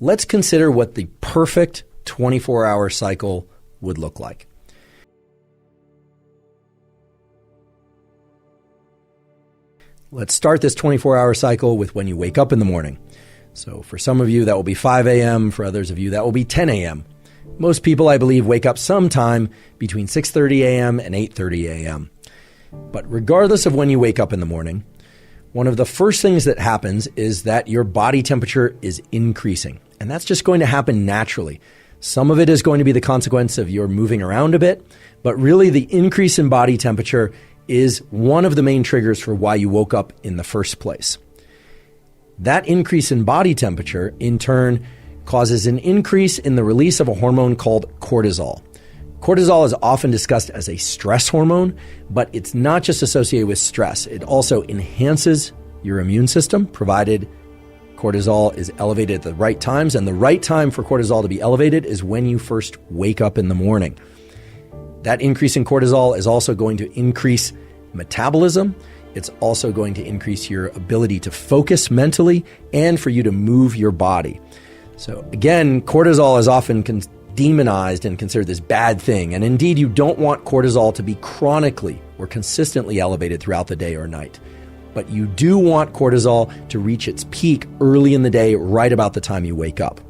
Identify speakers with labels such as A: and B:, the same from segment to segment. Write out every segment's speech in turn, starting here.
A: let's consider what the perfect 24-hour cycle would look like. Let's start this 24-hour cycle with when you wake up in the morning. So for some of you, that will be 5 a.m. For others of you, that will be 10 a.m. Most people, I believe, wake up sometime between 6:30 a.m. and 8:30 a.m. But regardless of when you wake up in the morning, one of the first things that happens is that your body temperature is increasing. And that's just going to happen naturally. Some of it is going to be the consequence of your moving around a bit, but really the increase in body temperature is one of the main triggers for why you woke up in the first place. That increase in body temperature, in turn, causes an increase in the release of a hormone called cortisol. Cortisol is often discussed as a stress hormone, but it's not just associated with stress. It also enhances your immune system, provided cortisol is elevated at the right times. And the right time for cortisol to be elevated is when you first wake up in the morning. That increase in cortisol is also going to increase metabolism. It's also going to increase your ability to focus mentally and for you to move your body. So again, cortisol is often demonized and considered this bad thing. And indeed, you don't want cortisol to be chronically or consistently elevated throughout the day or night. But you do want cortisol to reach its peak early in the day, right about the time you wake up.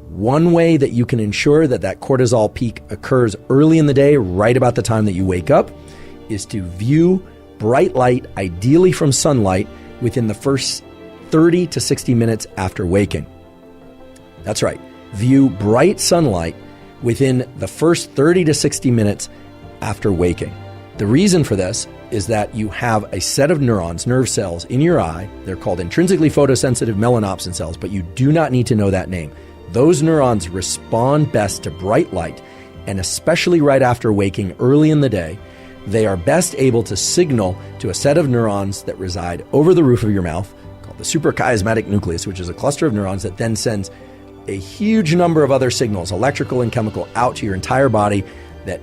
A: One way that you can ensure that that cortisol peak occurs early in the day, right about the time that you wake up, is to view bright light, ideally from sunlight, within the first 30 to 60 minutes after waking. That's right. View bright sunlight within the first 30 to 60 minutes after waking. The reason for this is that you have a set of neurons, nerve cells in your eye. They're called intrinsically photosensitive melanopsin cells, but you do not need to know that name. Those neurons respond best to bright light, and especially right after waking early in the day, they are best able to signal to a set of neurons that reside over the roof of your mouth, called the suprachiasmatic nucleus, which is a cluster of neurons that then sends a huge number of other signals, electrical and chemical, out to your entire body that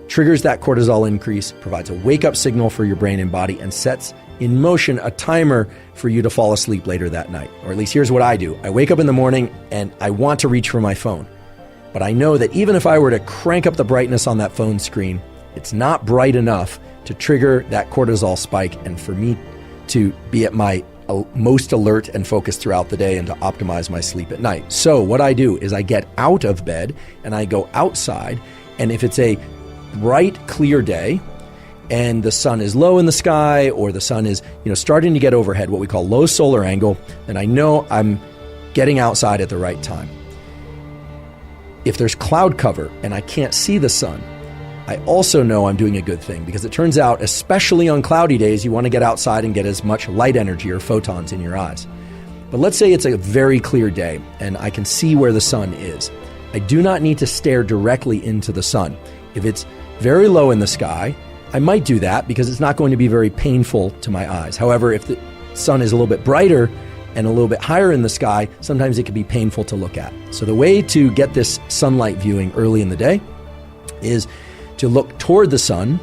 A: triggers that cortisol increase, provides a wake-up signal for your brain and body, and sets in motion a timer for you to fall asleep later that night. Or at least here's what I do. I wake up in the morning and I want to reach for my phone. But I know that even if I were to crank up the brightness on that phone screen, it's not bright enough to trigger that cortisol spike and for me to be at my most alert and focused throughout the day and to optimize my sleep at night. So what I do is I get out of bed and I go outside, and if it's a bright, clear day and the sun is low in the sky, or the sun is, starting to get overhead, what we call low solar angle, then I know I'm getting outside at the right time. If there's cloud cover and I can't see the sun, I also know I'm doing a good thing, because it turns out, especially on cloudy days, you want to get outside and get as much light energy or photons in your eyes. But let's say it's a very clear day and I can see where the sun is. I do not need to stare directly into the sun. If it's very low in the sky, I might do that because it's not going to be very painful to my eyes. However, if the sun is a little bit brighter and a little bit higher in the sky, sometimes it can be painful to look at. So the way to get this sunlight viewing early in the day is to look toward the sun.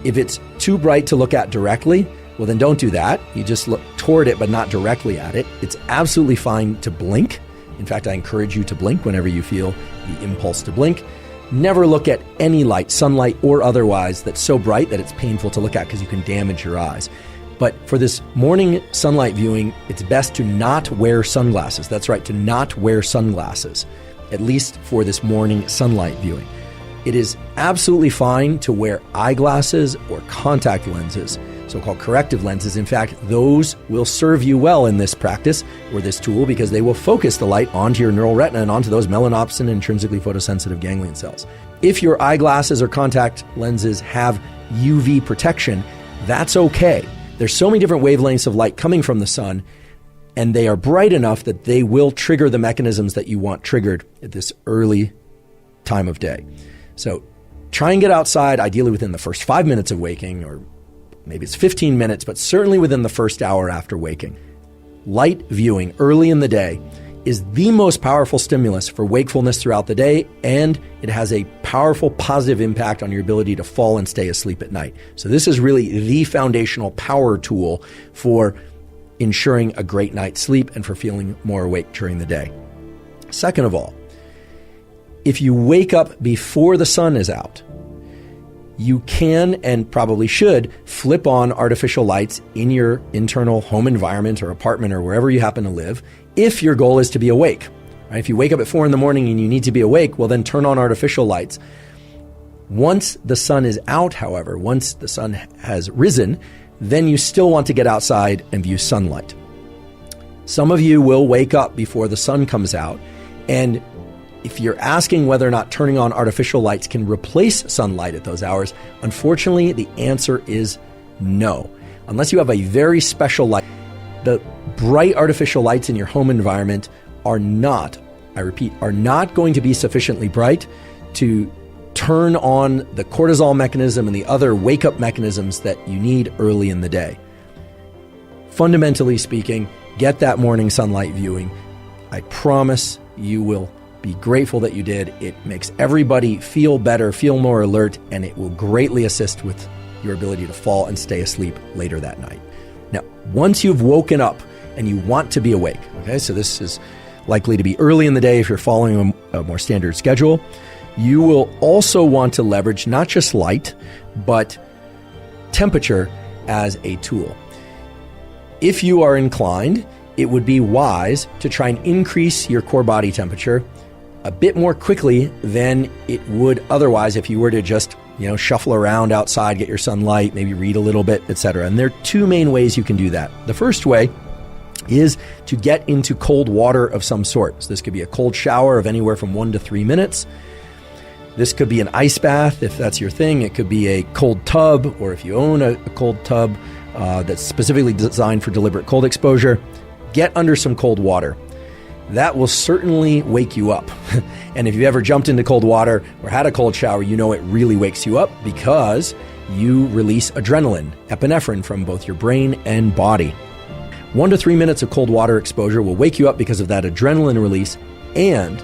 A: If it's too bright to look at directly, well, then don't do that. You just look toward it, but not directly at it. It's absolutely fine to blink. In fact, I encourage you to blink whenever you feel the impulse to blink. Never look at any light, sunlight or otherwise, that's so bright that it's painful to look at because you can damage your eyes. But for this morning sunlight viewing, it's best to not wear sunglasses. That's right, to not wear sunglasses, at least for this morning sunlight viewing. It is absolutely fine to wear eyeglasses or contact lenses, so-called corrective lenses. In fact, those will serve you well in this practice or this tool, because they will focus the light onto your neural retina and onto those melanopsin intrinsically photosensitive ganglion cells. If your eyeglasses or contact lenses have UV protection, that's okay. There's so many different wavelengths of light coming from the sun, and they are bright enough that they will trigger the mechanisms that you want triggered at this early time of day. So try and get outside, ideally within the first 5 minutes of waking, or maybe it's 15 minutes, but certainly within the first hour after waking. Light viewing early in the day is the most powerful stimulus for wakefulness throughout the day, and it has a powerful positive impact on your ability to fall and stay asleep at night. So this is really the foundational power tool for ensuring a great night's sleep and for feeling more awake during the day. Second of all, if you wake up before the sun is out, you can and probably should flip on artificial lights in your internal home environment or apartment or wherever you happen to live if your goal is to be awake. Right? If you wake up at 4 a.m. and you need to be awake, well, then turn on artificial lights. Once the sun is out, however, once the sun has risen, then you still want to get outside and view sunlight. Some of you will wake up before the sun comes out, and if you're asking whether or not turning on artificial lights can replace sunlight at those hours, unfortunately, the answer is no. Unless you have a very special light, the bright artificial lights in your home environment are not, I repeat, are not going to be sufficiently bright to turn on the cortisol mechanism and the other wake-up mechanisms that you need early in the day. Fundamentally speaking, get that morning sunlight viewing. I promise you will be grateful that you did. It makes everybody feel better, feel more alert, and it will greatly assist with your ability to fall and stay asleep later that night. Now, once you've woken up and you want to be awake, okay, so this is likely to be early in the day if you're following a more standard schedule, you will also want to leverage not just light, but temperature as a tool. If you are inclined, it would be wise to try and increase your core body temperature a bit more quickly than it would otherwise if you were to just, shuffle around outside, get your sunlight, maybe read a little bit, etc. And there are two main ways you can do that. The first way is to get into cold water of some sort. So this could be a cold shower of anywhere from 1 to 3 minutes. This could be an ice bath if that's your thing. It could be a cold tub, or if you own a cold tub that's specifically designed for deliberate cold exposure, get under some cold water. That will certainly wake you up. And if you've ever jumped into cold water or had a cold shower, you know it really wakes you up because you release adrenaline, epinephrine from both your brain and body. 1 to 3 minutes of cold water exposure will wake you up because of that adrenaline release, and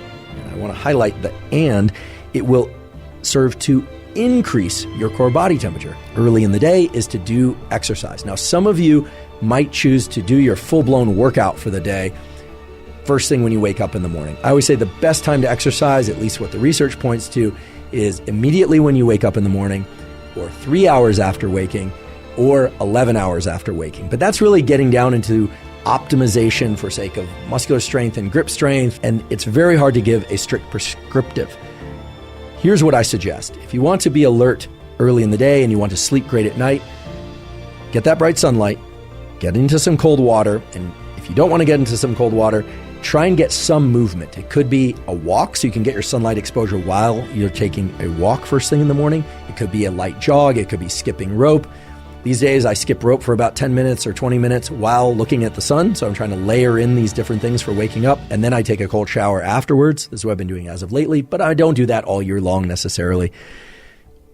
A: I want to highlight the and, it will serve to increase your core body temperature. Early in the day is to do exercise. Now, some of you might choose to do your full-blown workout for the day first thing when you wake up in the morning. I always say the best time to exercise, at least what the research points to, is immediately when you wake up in the morning, or 3 hours after waking, or 11 hours after waking. But that's really getting down into optimization for sake of muscular strength and grip strength, and it's very hard to give a strict prescriptive. Here's what I suggest. If you want to be alert early in the day and you want to sleep great at night, get that bright sunlight, get into some cold water, and if you don't want to get into some cold water, try and get some movement. It could be a walk so you can get your sunlight exposure while you're taking a walk first thing in the morning. It could be a light jog. It could be skipping rope. These days, I skip rope for about 10 minutes or 20 minutes while looking at the sun. So I'm trying to layer in these different things for waking up. And then I take a cold shower afterwards. This is what I've been doing as of lately, but I don't do that all year long necessarily.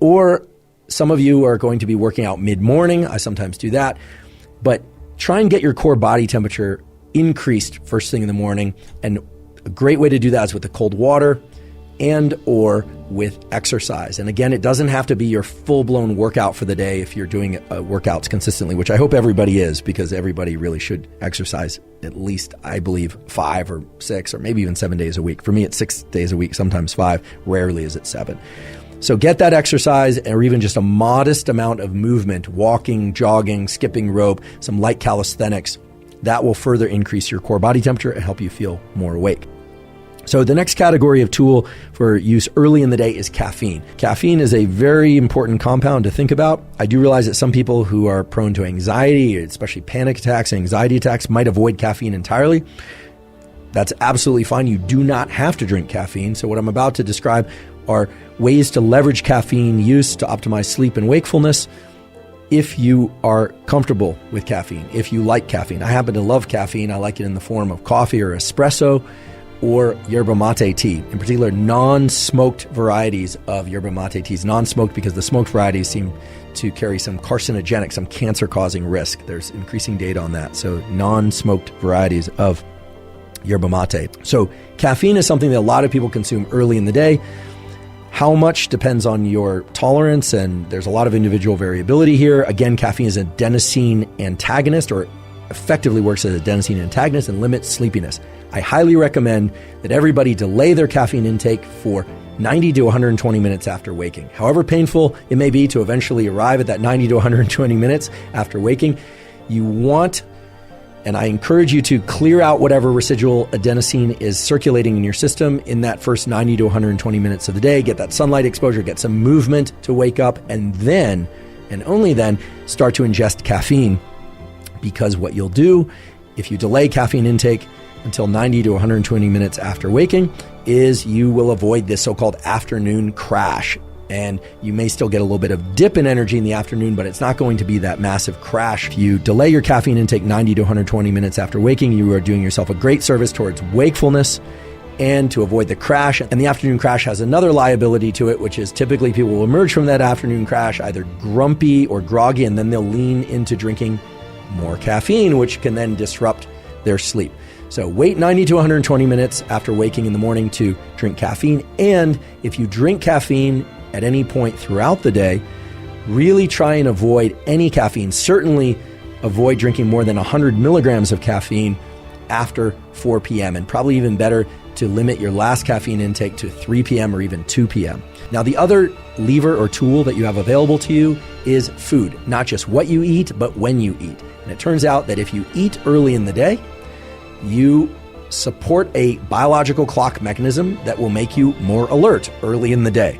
A: Or some of you are going to be working out mid-morning. I sometimes do that. But try and get your core body temperature increased first thing in the morning. And a great way to do that is with the cold water and or with exercise. And again, it doesn't have to be your full-blown workout for the day if you're doing workouts consistently, which I hope everybody is, because everybody really should exercise at least, I believe, 5 or 6 or maybe even 7 days a week. For me, it's 6 days a week, sometimes 5. Rarely is it 7. So get that exercise, or even just a modest amount of movement, walking, jogging, skipping rope, some light calisthenics. That will further increase your core body temperature and help you feel more awake. So the next category of tool for use early in the day is caffeine. Caffeine is a very important compound to think about. I do realize that some people who are prone to anxiety, especially panic attacks and anxiety attacks, might avoid caffeine entirely. That's absolutely fine. You do not have to drink caffeine. So what I'm about to describe are ways to leverage caffeine use to optimize sleep and wakefulness if you are comfortable with caffeine, if you like caffeine. I happen to love caffeine. I like it in the form of coffee or espresso or yerba mate tea, in particular non-smoked varieties of yerba mate teas. Non-smoked because the smoked varieties seem to carry some carcinogenic, some cancer-causing risk. There's increasing data on that. So non-smoked varieties of yerba mate. So caffeine is something that a lot of people consume early in the day. How much depends on your tolerance, and there's a lot of individual variability here. Again, caffeine is an adenosine antagonist, or effectively works as a adenosine antagonist and limits sleepiness. I highly recommend that everybody delay their caffeine intake for 90 to 120 minutes after waking. However painful it may be to eventually arrive at that 90 to 120 minutes after waking, you want, and I encourage you to clear out whatever residual adenosine is circulating in your system in that first 90 to 120 minutes of the day. Get that sunlight exposure, get some movement to wake up, and then, and only then, start to ingest caffeine. Because what you'll do if you delay caffeine intake until 90 to 120 minutes after waking is you will avoid this so-called afternoon crash. And you may still get a little bit of dip in energy in the afternoon, but it's not going to be that massive crash. If you delay your caffeine intake 90 to 120 minutes after waking, you are doing yourself a great service towards wakefulness and to avoid the crash. And the afternoon crash has another liability to it, which is typically people will emerge from that afternoon crash either grumpy or groggy, and then they'll lean into drinking more caffeine, which can then disrupt their sleep. So wait 90 to 120 minutes after waking in the morning to drink caffeine. And if you drink caffeine at any point throughout the day, really try and avoid any caffeine. Certainly avoid drinking more than 100 milligrams of caffeine after 4 p.m. and probably even better to limit your last caffeine intake to 3 p.m. or even 2 p.m. Now, the other lever or tool that you have available to you is food, not just what you eat, but when you eat. And it turns out that if you eat early in the day, you support a biological clock mechanism that will make you more alert early in the day.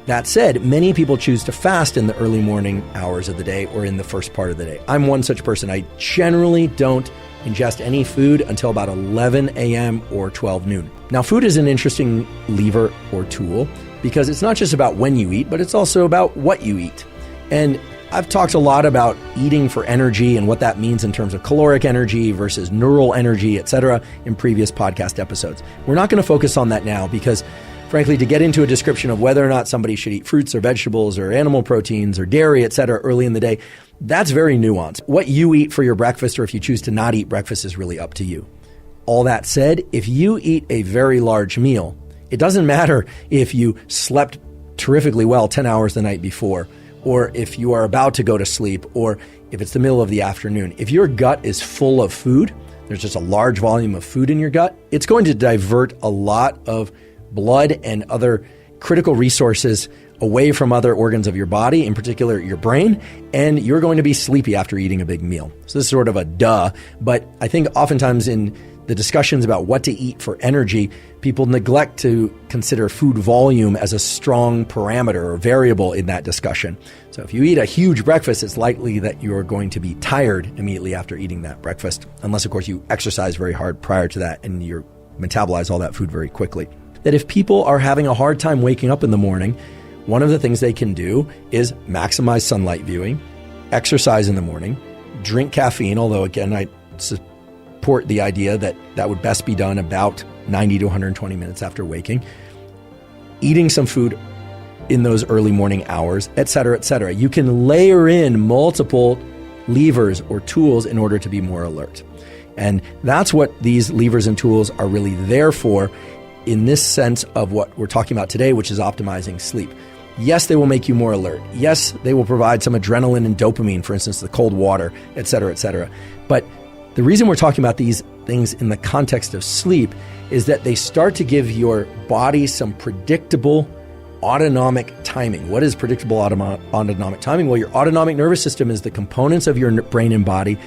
A: That said, many people choose to fast in the early morning hours of the day or in the first part of the day. I'm one such person. I generally don't ingest any food until about 11 a.m. or 12 noon. Now, food is an interesting lever or tool because it's not just about when you eat, but it's also about what you eat. And I've talked a lot about eating for energy and what that means in terms of caloric energy versus neural energy, etc., in previous podcast episodes. We're not going to focus on that now because, frankly, to get into a description of whether or not somebody should eat fruits or vegetables or animal proteins or dairy, etc., early in the day, that's very nuanced. What you eat for your breakfast, or if you choose to not eat breakfast, is really up to you. All that said, if you eat a very large meal, it doesn't matter if you slept terrifically well 10 hours the night before, or if you are about to go to sleep, or if it's the middle of the afternoon. If your gut is full of food, there's just a large volume of food in your gut, it's going to divert a lot of blood and other critical resources away from other organs of your body, in particular your brain, and you're going to be sleepy after eating a big meal. So this is sort of a duh, but I think oftentimes in the discussions about what to eat for energy, people neglect to consider food volume as a strong parameter or variable in that discussion. So if you eat a huge breakfast, it's likely that you're going to be tired immediately after eating that breakfast, unless, of course, you exercise very hard prior to that and you metabolize all that food very quickly. That if people are having a hard time waking up in the morning, one of the things they can do is maximize sunlight viewing, exercise in the morning, drink caffeine, although again, I support the idea that that would best be done about 90 to 120 minutes after waking, eating some food in those early morning hours, et cetera, et cetera. You can layer in multiple levers or tools in order to be more alert. And that's what these levers and tools are really there for in this sense of what we're talking about today, which is optimizing sleep. Yes, they will make you more alert. Yes, they will provide some adrenaline and dopamine, for instance, the cold water, et cetera, et cetera. But the reason we're talking about these things in the context of sleep is that they start to give your body some predictable autonomic timing. What is predictable autonomic timing? Well, your autonomic nervous system is the components of your brain and body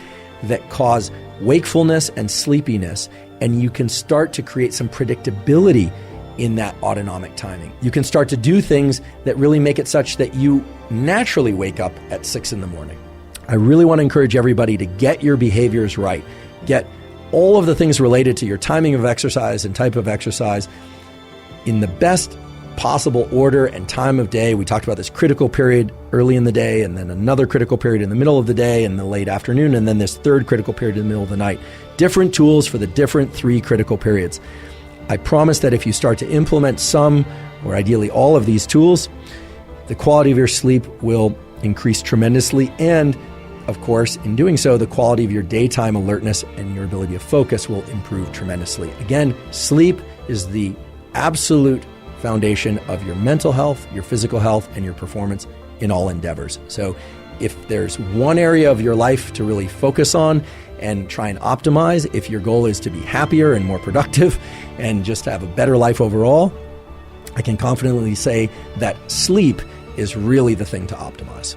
A: that cause wakefulness and sleepiness, and you can start to create some predictability in that autonomic timing. You can start to do things that really make it such that you naturally wake up at 6 in the morning. I really want to encourage everybody to get your behaviors right. Get all of the things related to your timing of exercise and type of exercise in the best possible order and time of day. We talked about this critical period early in the day, and then another critical period in the middle of the day and the late afternoon, and then this third critical period in the middle of the night. Different tools for the different 3 critical periods. I promise that if you start to implement some, or ideally all of these tools, the quality of your sleep will increase tremendously. And of course, in doing so, the quality of your daytime alertness and your ability to focus will improve tremendously. Again, sleep is the absolute foundation of your mental health, your physical health, and your performance in all endeavors. So if there's one area of your life to really focus on and try and optimize, if your goal is to be happier and more productive and just have a better life overall, I can confidently say that sleep is really the thing to optimize.